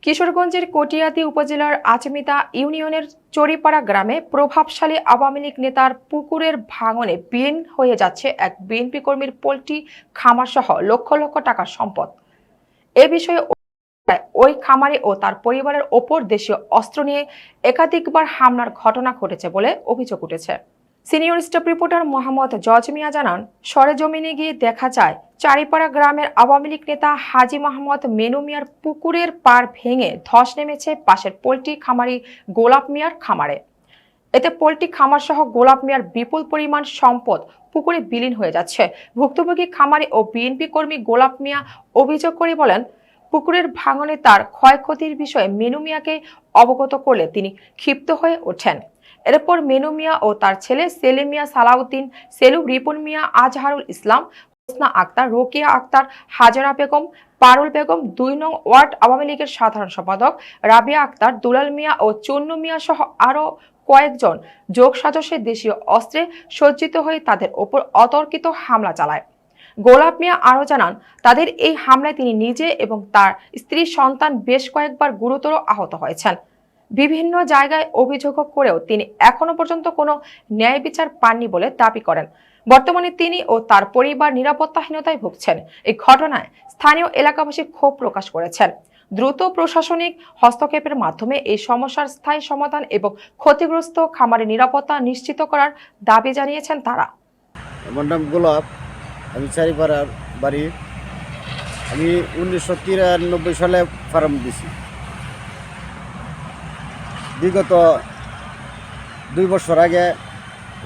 কিশোরগঞ্জের কটিয়াদী উপজেলার আচমিতা ইউনিয়নের চরিপাড়া গ্রামে প্রভাবশালী আওয়ামী লীগ নেতার পুকুরের ভাঙনে বিলীন হয়ে যাচ্ছে এক বিএনপি কর্মীর পোল্ট্রি খামারসহ লক্ষ লক্ষ টাকার সম্পদ। এ বিষয়ে ওই খামারে ও তার পরিবারের ওপর দেশীয় অস্ত্র নিয়ে একাধিকবার হামলার ঘটনা ঘটেছে বলে অভিযোগ উঠেছে। সিনিয়র স্টাফ রিপোর্টার মোহাম্মদ জজ মিয়া জানান, সরেজমিনে গিয়ে দেখা যায় চারিপাড়া গ্রামের আওয়ামী লীগ নেতা হাজী মোহাম্মদ মেনু মিয়ার পুকুরের পাড় ভেঙে ধস নেমেছে পাশের পোল্ট্রি খামারি গোলাপ মিয়ার খামারে। এতে পোল্ট্রি খামার সহ গোলাপ মিয়ার বিপুল পরিমাণ সম্পদ পুকুরে বিলীন হয়ে যাচ্ছে। ভুক্তভোগী খামারি ও বিএনপি কর্মী গোলাপ মিয়া অভিযোগ করে বলেন, পুকুরের ভাঙনে তার ক্ষয়ক্ষতির বিষয়ে মেনু মিয়াকে অবগত করলে তিনি ক্ষিপ্ত হয়ে ওঠেন। এরপর মেনু মিয়া ও তার ছেলে সেলিম মিয়া, সালাউদ্দিন, সেলু, রিপন মিয়া, আজহারুল ইসলাম, হোসনা আক্তার, রোকিয়া আক্তার, হাজারা বেগম, পারুল বেগম, ২ নং ওয়ার্ড আওয়ামী লীগের সাধারণ সম্পাদক রাবিয়া আক্তার, দুলাল মিয়া ও চুন্নু মিয়া সহ আরো কয়েকজন যোগ সদস্যের দেশীয় অস্ত্রে সজ্জিত হয়ে তাদের ওপর অতর্কিত হামলা চালায়। গোলাপ মিয়া আরো জানান, তাদের এই হামলায় তিনি নিজে এবং তার স্ত্রী সন্তান বেশ কয়েকবার গুরুতর আহত হয়েছেন। বিভিন্ন জায়গায় অভিযোগ করেও তিনি এখনো পর্যন্ত কোনো ন্যায় বিচার পাননি বলে দাবি করেন। বর্তমানে তিনি ও তার পরিবার নিরাপত্তাহীনতায় ভুগছেন। এই ঘটনায় স্থানীয় এলাকাবাসী ক্ষোভ প্রকাশ করেছেন। দ্রুত প্রশাসনিক হস্তক্ষেপের মাধ্যমে এই সমস্যার স্থায়ী সমাধান এবং ক্ষতিগ্রস্ত খামারের নিরাপত্তা নিশ্চিত করার দাবি জানিয়েছেন তারা। আমার নাম গোলাপ, আমি চারিপাড়ার বাড়ি। আমি 1993 সালে ফার্ম দিছি। বিগত 2 বছর আগে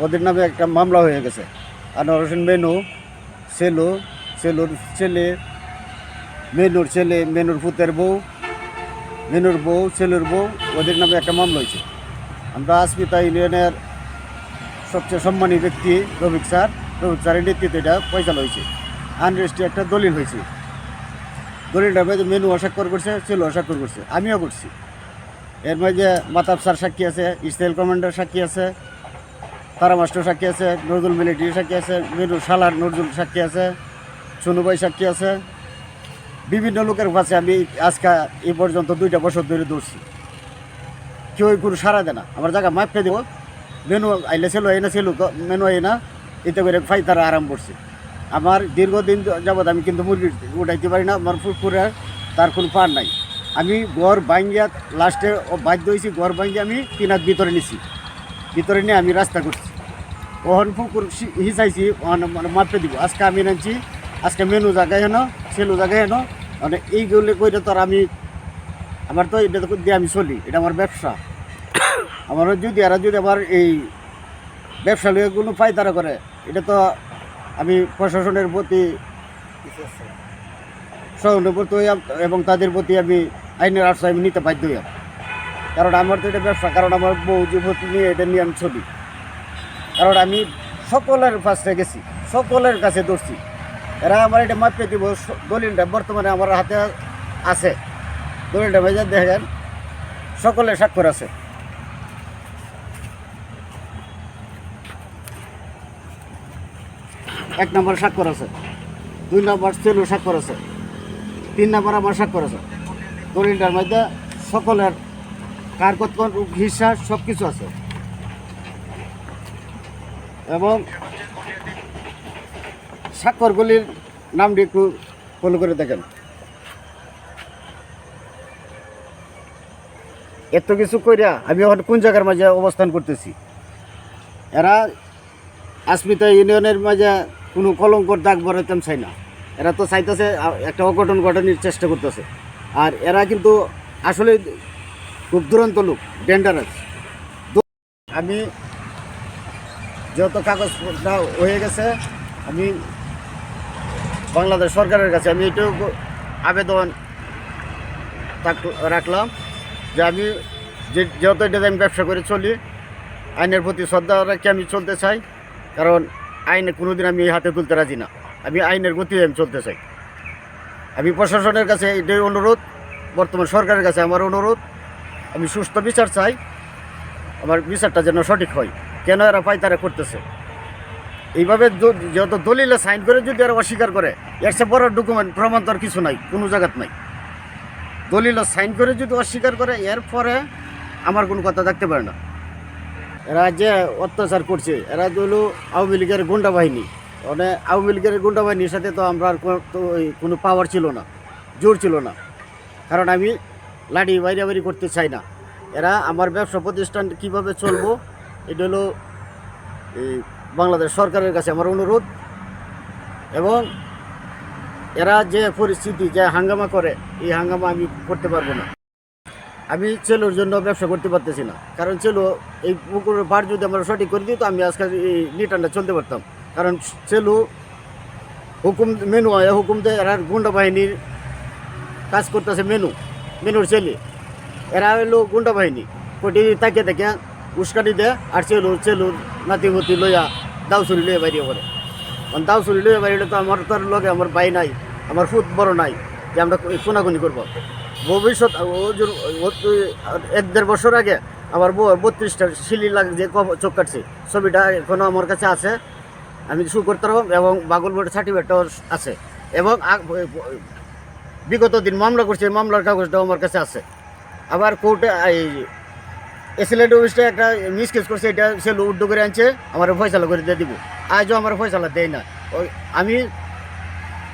ওদের নামে একটা মামলা হয়ে গেছে। আনোয়ার হোসেন মেনু, সেলুর ছেলে, মেনুর ছেলে, মেনুর পুতের বউ, মেনুর বউ, সেলুর বউ, ওদের নামে একটা মামলা হয়েছে। আমরা আচমিতা ইউনিয়নের সবচেয়ে সম্মানী ব্যক্তি রফিক স্যারের নেতৃত্বে এটা পয়সালা হয়েছে। আনরেস্টি একটা দলিল হয়েছে। দলিলটার মধ্যে মেনু স্বাক্ষর করছে, সেলু স্বাক্ষর করছে, আমিও করছি। এর মধ্যে মাতাব স্যার সাক্ষী আছে, ইসরায়েল কমান্ডার সাক্ষী আছে, তারা মাস্টার সাক্ষী আছে, নজরুল মিলিটারি সাক্ষী আছে, মেনুর সালার নজরুল সাক্ষী আছে, সোনুভাই সাক্ষী আছে। বিভিন্ন লোকের কাছে আমি আজকে এই পর্যন্ত 2টা বছর ধরে দৌড়ছি। কেউ কোনো সারা দেয় না। আমার জায়গা মাপকে দেব, মেনু আইলে ছিল এই না, ছিল মেনু এই না, এতে করে ফাই তারা আরাম করছে। আমার দীর্ঘদিন যাবৎ আমি কিন্তু মুরগি উঠাইতে পারি না। আমার পুকুরে তার কোনো পার নাই। আমি ঘর ভাঙ্গিয়া লাস্টে বাধ্য হয়েছি, ঘর ভাঙ্গিয়ে আমি 3 হাত ভিতরে নিছি। ভিতরে নিয়ে আমি রাস্তা করছি। ওহন পুকুর হিসাইছি, মানে মাপে দিব। আজকে আমি নাচছি, আজকে মেনু জায়গায় হেন, সেলু জায়গায় হেন, মানে এইগুলো করে তো আমি, আমার তো এটা দিয়ে আমি চলি, এটা আমার ব্যবসা। আমারও যদি আমার এই ব্যবসা লিয়ে কোনো ফায়দারা করে, এটা তো আমি প্রশাসনের প্রতি সহানুভূতি এবং তাদের প্রতি আমি আইনের আশ্রয় আমি নিতে বাধ্য হই। কারণ আমার তো এটা ব্যবসা, কারণ আমার বউ যুবতী নিয়ে এটা নিয়ে আমি চলি। কারণ আমি সকলের পাশে গেছি, সকলের কাছে দৌড়ছি। এরা আমার এটা মাপে দিব। দলিলটা বর্তমানে আমার হাতে আছে। দলিলটা ভেজে দেখেন, সকলের স্বাক্ষর আছে। এক নম্বর স্বাক্ষর আছে, 2 নম্বর সেলু স্বাক্ষর আছে, 3 নম্বর আমার স্বাক্ষর আছে। দলিলটার মধ্যে সকলের কার কত হিসাব সব কিছু আছে। এবং স্বাক্ষরগুলির নামটি একটু ফলো করে দেখেন। এত কিছু কইরা আমি এখন কোন জায়গার মাঝে অবস্থান করতেছি। এরা আচমিতা ইউনিয়নের মাঝে কোনো কলঙ্কর দাগ বরাইতাম চাই না। এরা তো চাইতেছে একটা অঘটন ঘটনের চেষ্টা করতেছে। আর এরা কিন্তু আসলে খুব দুরন্ত লোক, ডেঞ্জারাস। আমি যত কাগজপত্র হয়ে গেছে, আমি বাংলাদেশ সরকারের কাছে আমি এটাও আবেদন রাখলাম যে আমি যেহেতু এটা আমি ব্যবসা করে চলি, আইনের প্রতি শ্রদ্ধা রেখে আমি চলতে চাই। কারণ আইনে কোনোদিন আমি হাতে তুলতে রাজি না। আমি আইনের গতি আমি চলতে চাই। আমি প্রশাসনের কাছে এটাই অনুরোধ, বর্তমান সরকারের কাছে আমার অনুরোধ, আমি সুস্থ বিচার চাই। আমার বিচারটা যেন সঠিক হয়। কেন এরা পায়তারা করতেছে এইভাবে? যত দলিলে সাইন করে যদি এরা অস্বীকার করে, এর চেয়ে বড় ডকুমেন্ট প্রমাণ তো আর কিছু নাই, কোনো জায়গাত নাই। দলিল সাইন করে যদি অস্বীকার করে এরপরে আমার কোনো কথা থাকতে পারে না। এরা যে অত্যাচার করছে এরা তো হলো আওয়ামী লীগের গুন্ডা বাহিনী। মানে আওয়ামী লীগের গুন্ডা বাহিনীর সাথে তো আমরা আর কোনো পাওয়ার ছিল না, জোর ছিল না। কারণ আমি লাঠি বাইরাবাড়ি করতে চাই না। এরা আমার ব্যবসা প্রতিষ্ঠান কিভাবে চলবো এটা হলো এই বাংলাদেশ সরকারের কাছে আমার অনুরোধ। এবং এরা যে পরিস্থিতি যে হাঙ্গামা করে এই হাঙ্গামা আমি করতে পারবো না। আমি চেলোর জন্য ব্যবসা করতে পারতেছি না, কারণ চেলো এই পুকুরের পাড় যদি আমরা সঠিক করে দিই তো আমি আজকে এই লিটারটা চলতে পারতাম। কারণ চেলো হুকুম মেনু হয়, হুকুম দেয়, এরা গুন্ডা বাহিনীর কাজ করতেছে। মেনুর ছেলে এরা হলো গুন্ডা বাহিনী। কোটি তাকে দেখে উস্কানি দেয় আর চেলুর নাতিমতি লইয়া দাউচুরি লইয়া বাইরে পড়ে। কারণ দাউচুরি লইয়া বাইরে তো আমার তার লগে আমার ভাই নাই, আমার ফুট বড় নাই যে আমরা কোনাকুনি করবো। ভবিষ্যৎ এক দেড় বছর আগে আমার বউ 32টা শিলি লাগ যে চোখ কাটছে ছবিটা এখনও আমার কাছে আছে, আমি শু করতে পারব। এবং বাগল বোর্ডের সার্টিফিকেটটাও আছে। এবং বিগত দিন মামলা করছে, মামলার কাগজটাও আমার কাছে আছে। আবার কোর্টে এই এসিলেট অফিসটা একটা মিসকেস করছে, এটা সে উদ্যোগ করে আনছে, আমার ফয়সালা করে দিয়ে দিব। আজও আমার ফয়সালা দেয় না। আমি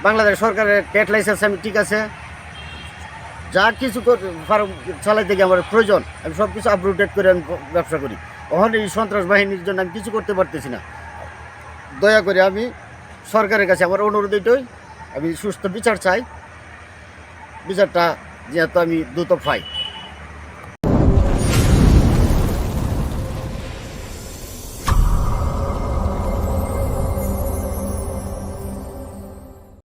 বাংলাদেশ সরকারের ট্রেড লাইসেন্স আমি ঠিক আছে, যা কিছু চালাইতে গিয়ে আমার প্রয়োজন আমি সব কিছু আপডেট করে আমি ব্যবসা করি। ওখানে এই সন্ত্রাস বাহিনীর জন্য আমি কিছু করতে পারতেছি না। দয়া করে আমি সরকারের কাছে আমার অনুরোধ এটাই, আমি সুস্থ বিচার চাই। বিচারটা যেহেতু আমি দ্রুত পাই।